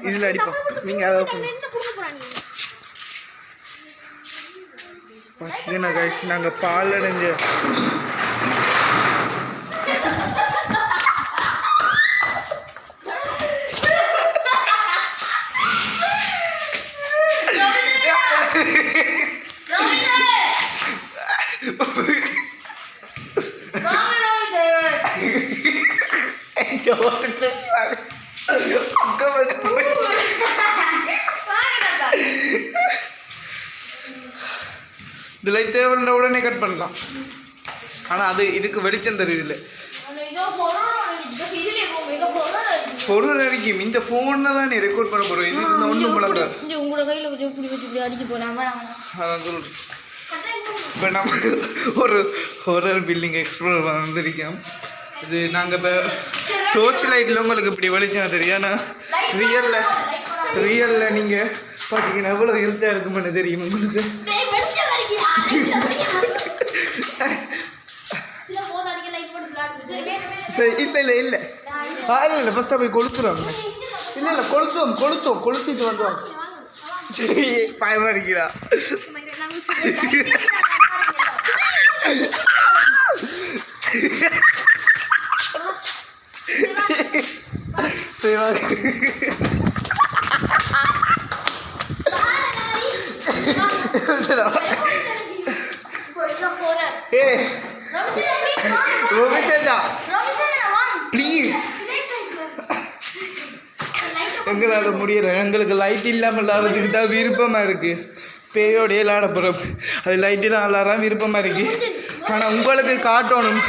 இதில் அடிப்போம். நீங்கள் அதை பார்த்தீங்கன்னா கைஸ் நாங்கள் பால் அடைஞ்சு இதில் தேவையான உடனே கட் பண்ணலாம். ஆனால் அது இதுக்கு வெளிச்சம் தெரியுது. பொருள் அடிக்கும். இந்த ஃபோனில் தான் நீ ரெக்கார்ட் பண்ண போகிறோம். இது ஒன்றும் பண்ண உங்களோட கையில் கொஞ்சம் அடிக்க போகலாம். அதான் சொல்கிறேன். இப்போ நம்ம ஒரு ஹொரர் பில்டிங் எக்ஸ்ப்ளோர் வந்திருக்கோம். இது நாங்கள் இப்போ டோர்ச் லைட்டில் உங்களுக்கு இப்படி வெளிச்சம் தெரியும். ஆனால் ரியலில் நீங்கள் பார்த்தீங்கன்னா எவ்வளோ இருட்டாக இருக்குமென்னு தெரியும் உங்களுக்கு. சரி இல்லை இல்லை இல்லை இல்லை ஃபஸ்ட்டாக போய் கொளுத்துறோம். இல்லை இல்லை கொளுத்திட்டு வந்துடுவோம். சரி பயமாக இருக்கிறா. எங்களால் முடியல. எங்களுக்கு லைட் இல்லாமல் விளாட்றதுக்கு தான் விருப்பமாக இருக்குது. பேயோடையே விளாட போகிறோம். அது லைட்டெல்லாம் விளாட்றா விருப்பமாக இருக்குது. ஆனால் உங்களுக்கு காட்டணும்.